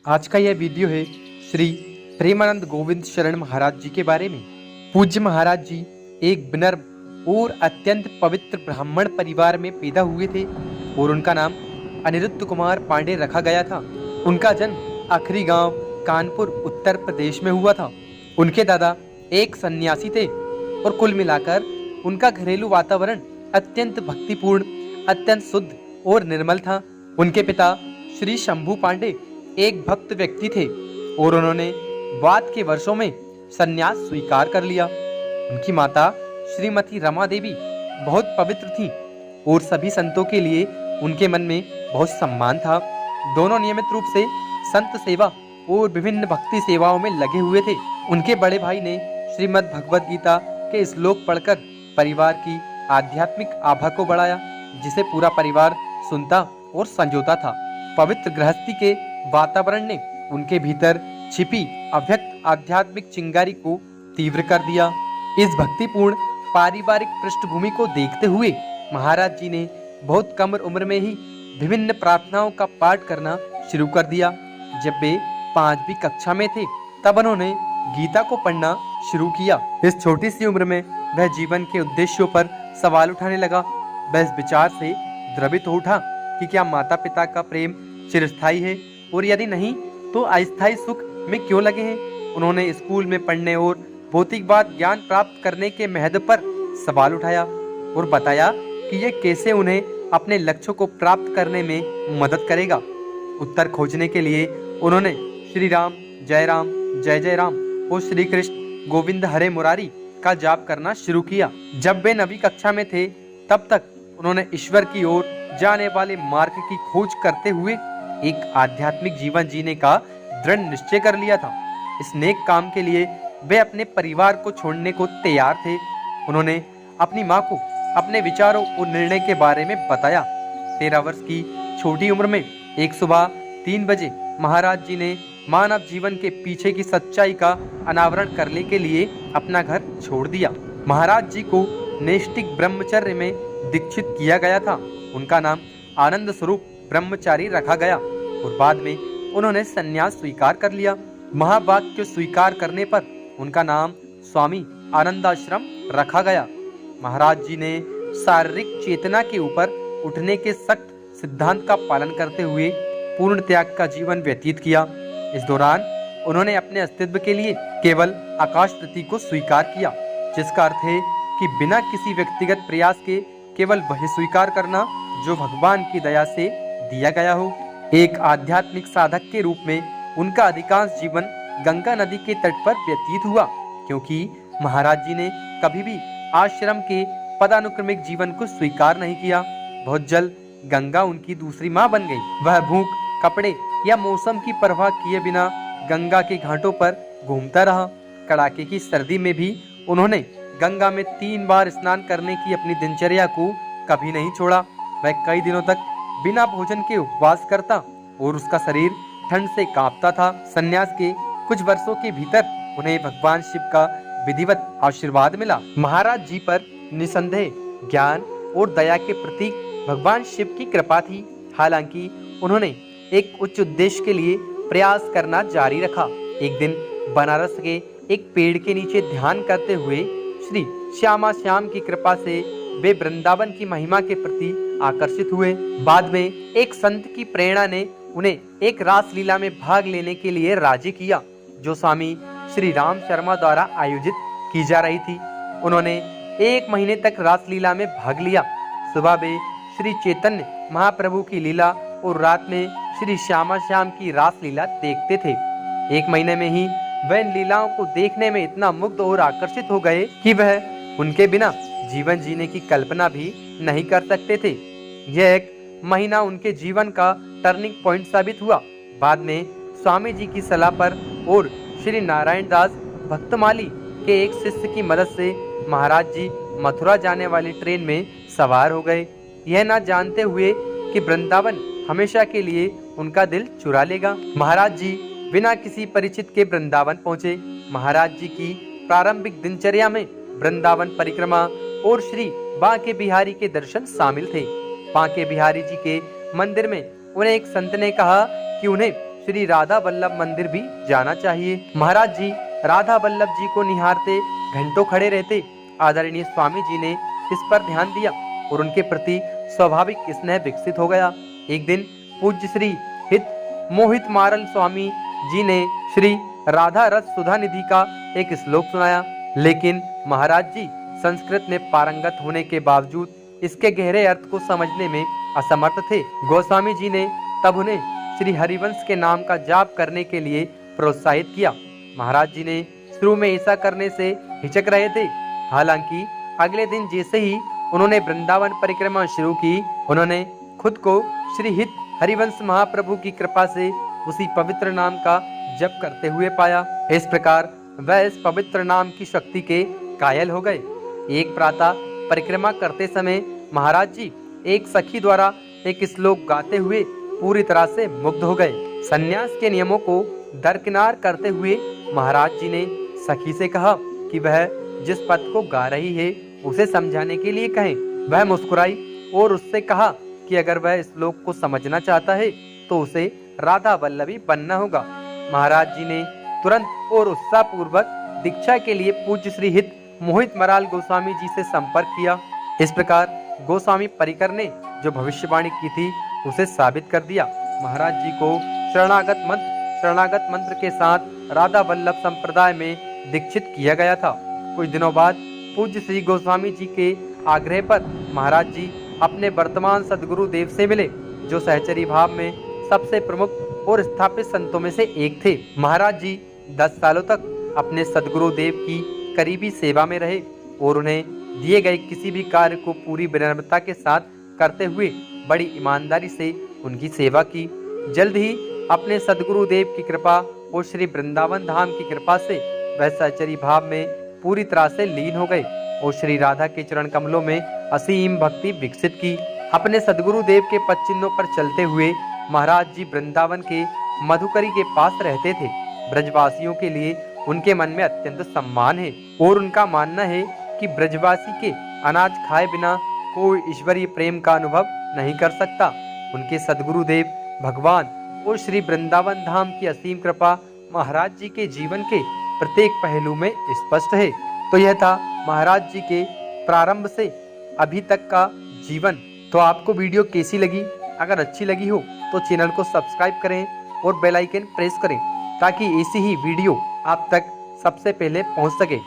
आज का यह वीडियो है श्री प्रेमानंद गोविंद शरण महाराज जी के बारे में। पूज्य महाराज जी एक विनम्र और अत्यंत पवित्र ब्राह्मण परिवार में पैदा हुए थे और उनका नाम अनिरुद्ध कुमार पांडे रखा गया था। उनका जन्म आखरी गांव कानपुर उत्तर प्रदेश में हुआ था। उनके दादा एक सन्यासी थे और कुल मिलाकर उनका घरेलू वातावरण अत्यंत भक्तिपूर्ण, अत्यंत शुद्ध और निर्मल था। उनके पिता श्री शंभू पांडे एक भक्त व्यक्ति थे और उन्होंने बाद के वर्षों में संन्यास स्वीकार कर लिया। उनकी माता श्रीमती रमा देवी बहुत पवित्र थी और सभी संतों के लिए उनके मन में बहुत सम्मान था। दोनों नियमित रूप से संत सेवा और विभिन्न भक्ति सेवाओं में लगे हुए थे। उनके बड़े भाई ने श्रीमद् भगवद गीता के श्लोक पढ़कर परिवार की आध्यात्मिक आभा को बढ़ाया, जिसे पूरा परिवार सुनता और संजोता था। पवित्र गृहस्थी के वातावरण ने उनके भीतर छिपी अव्यक्त आध्यात्मिक चिंगारी को तीव्र कर दिया। इस भक्तिपूर्ण पारिवारिक पृष्ठभूमि को देखते हुए महाराज जी ने बहुत कम उम्र में ही विभिन्न प्रार्थनाओं का पाठ करना शुरू कर दिया। जब वे 5वीं कक्षा में थे तब उन्होंने गीता को पढ़ना शुरू किया। इस छोटी सी उम्र में वह जीवन के उद्देश्यों पर सवाल उठाने लगा। वह इस विचार से द्रवित हो उठा कि क्या माता पिता का प्रेम चिरस्थायी है और यदि नहीं तो अस्थायी सुख में क्यों लगे हैं। उन्होंने स्कूल में पढ़ने और भौतिकवाद ज्ञान प्राप्त करने के महत्व पर सवाल उठाया और बताया कि यह कैसे उन्हें अपने लक्ष्यों को प्राप्त करने में मदद करेगा। उत्तर खोजने के लिए उन्होंने श्री राम जय जय राम और श्री कृष्ण गोविंद हरे मुरारी का जाप करना शुरू किया। जब वे 9वीं कक्षा में थे तब तक उन्होंने ईश्वर की ओर जाने वाले मार्ग की खोज करते हुए एक आध्यात्मिक जीवन जीने का दृढ़ निश्चय कर लिया था। इस नेक काम के लिए वे अपने परिवार को छोड़ने को तैयार थे। उन्होंने अपनी मां को अपने विचारों और निर्णय के बारे में बताया। 13 वर्ष की छोटी उम्र में एक सुबह 3 बजे महाराज जी ने मानव जीवन के पीछे की सच्चाई का अनावरण करने के लिए अपना घर छोड़ दिया। महाराज जी को नैष्ठिक ब्रह्मचर्य में दीक्षित किया गया था। उनका नाम आनंद स्वरूप ब्रह्मचारी रखा गया और बाद में उन्होंने संन्यास स्वीकार कर लिया। महावाक्य स्वीकार करने पर उनका नाम स्वामी आनंदाश्रम रखा गया। महाराज जी ने शारीरिक चेतना के ऊपर उठने के सख्त सिद्धांत का पालन करते हुए पूर्ण त्याग का जीवन व्यतीत किया। इस दौरान उन्होंने अपने अस्तित्व के लिए केवल आकाश वृत्ति को स्वीकार किया, जिसका अर्थ है कि बिना किसी व्यक्तिगत प्रयास के केवल वही स्वीकार करना जो भगवान की दया से दिया गया हो। एक आध्यात्मिक साधक के रूप में उनका अधिकांश जीवन गंगा नदी के तट पर व्यतीत हुआ, क्योंकि महाराज जी ने कभी भी आश्रम के पदानुक्रमिक जीवन को स्वीकार नहीं किया। बहुत जल्द गंगा उनकी दूसरी मां बन गई। वह भूख, कपड़े या मौसम की परवाह किए बिना गंगा के घाटों पर घूमता रहा। कड़ाके की सर्दी में भी उन्होंने गंगा में 3 बार स्नान करने की अपनी दिनचर्या को कभी नहीं छोड़ा। वह कई दिनों तक बिना भोजन के उपवास करता और उसका शरीर ठंड से कांपता था। संन्यास के कुछ वर्षों के भीतर उन्हें भगवान शिव का विधिवत आशीर्वाद मिला। महाराज जी पर निसंदेह ज्ञान और दया के प्रतीक भगवान शिव की कृपा थी। हालांकि उन्होंने एक उच्च उद्देश्य के लिए प्रयास करना जारी रखा। एक दिन बनारस के एक पेड़ के नीचे ध्यान करते हुए श्री श्यामा श्याम की कृपा से वे वृंदावन की महिमा के प्रति आकर्षित हुए। बाद में एक संत की प्रेरणा ने उन्हें एक रास लीला में भाग लेने के लिए राजी किया, जो स्वामी श्री राम शर्मा द्वारा आयोजित की जा रही थी। उन्होंने 1 महीने तक रास लीला में भाग लिया। सुबह वे श्री चैतन्य महाप्रभु की लीला और रात में श्री श्यामा श्याम की रास लीला देखते थे। 1 महीने में ही वह इन लीलाओं को देखने में इतना मुग्ध और आकर्षित हो गए कि वह उनके बिना जीवन जीने की कल्पना भी नहीं कर सकते थे। यह 1 महीना उनके जीवन का टर्निंग पॉइंट साबित हुआ। बाद में स्वामी जी की सलाह पर और श्री नारायण दास भक्तमाली के एक शिष्य की मदद से महाराज जी मथुरा जाने वाली ट्रेन में सवार हो गए, यह ना जानते हुए कि वृंदावन हमेशा के लिए उनका दिल चुरा लेगा। महाराज जी बिना किसी परिचित के वृंदावन पहुंचे। महाराज जी की प्रारंभिक दिनचर्या में वृंदावन परिक्रमा और श्री बांके बिहारी के दर्शन शामिल थे। बांके बिहारी जी के मंदिर में उन्हें एक संत ने कहा कि उन्हें श्री राधा वल्लभ मंदिर भी जाना चाहिए। महाराज जी राधा वल्लभ जी को निहारते घंटों खड़े रहते। आदरणीय स्वामी जी ने इस पर ध्यान दिया और उनके प्रति स्वाभाविक स्नेह विकसित हो गया। एक दिन पूज्य श्री हित मोहित मारल स्वामी जी ने श्री राधा रस सुधा निधि का एक श्लोक सुनाया, लेकिन महाराज जी संस्कृत में पारंगत होने के बावजूद इसके गहरे अर्थ को समझने में असमर्थ थे। गोस्वामी जी ने तब उन्हें श्री हरिवंश के नाम का जाप करने के लिए प्रोत्साहित किया। महाराज जी ने शुरू में ऐसा करने से हिचक रहे थे, हालांकि अगले दिन जैसे ही उन्होंने वृंदावन परिक्रमा शुरू की, उन्होंने खुद को श्री हित हरिवंश महाप्रभु की कृपा से उसी पवित्र नाम का जप करते हुए पाया। इस प्रकार वह इस पवित्र नाम की शक्ति के कायल हो गए। एक प्रातः परिक्रमा करते समय महाराज जी एक सखी द्वारा एक श्लोक गाते हुए पूरी तरह से मुग्ध हो गए। सन्यास के नियमों को दरकिनार करते हुए महाराज जी ने सखी से कहा कि वह जिस पद को गा रही है उसे समझाने के लिए कहें। वह मुस्कुराई और उससे कहा कि अगर वह श्लोक को समझना चाहता है तो उसे राधा वल्लभी बनना होगा। महाराज जी ने तुरंत और उत्साह पूर्वक दीक्षा के लिए पूज्य श्री हित मोहित मराल गोस्वामी जी से संपर्क किया। इस प्रकार गोस्वामी परिकर ने जो भविष्यवाणी की थी उसे साबित कर दिया। महाराज जी को शरणागत मंत्र के साथ राधा वल्लभ संप्रदाय में दीक्षित किया गया था। कुछ दिनों बाद पूज्य श्री गोस्वामी जी के आग्रह पर महाराज जी अपने वर्तमान सदगुरु देव से मिले, जो सहचरी भाव में सबसे प्रमुख और स्थापित संतों में से एक थे। महाराज जी 10 सालों तक अपने सदगुरु देव की करीबी सेवा में रहे और उन्हें दिए गए किसी भी कार्य को पूरी विनम्रता के साथ करते हुए बड़ी ईमानदारी से उनकी सेवा की। जल्द ही अपने सदगुरु देव की कृपा और श्री वृंदावन धाम की कृपा से वह सहचरी भाव में पूरी तरह से लीन हो गए और श्री राधा के चरण कमलों में असीम भक्ति विकसित की। अपने सदगुरु देव के पद चिन्हों पर चलते हुए महाराज जी वृंदावन के मधुकरी के पास रहते थे। ब्रजवासियों के लिए उनके मन में अत्यंत सम्मान है और उनका मानना है कि ब्रजवासी के अनाज खाए बिना कोई ईश्वरीय प्रेम का अनुभव नहीं कर सकता। उनके सदगुरु देव भगवान और श्री वृंदावन धाम की असीम कृपा महाराज जी के जीवन के प्रत्येक पहलू में स्पष्ट है। तो यह था महाराज जी के प्रारंभ से अभी तक का जीवन। तो आपको वीडियो कैसी लगी? अगर अच्छी लगी हो तो चैनल को सब्सक्राइब करें और बेल आइकन प्रेस करें ताकि ऐसी ही वीडियो आप तक सबसे पहले पहुंच सके।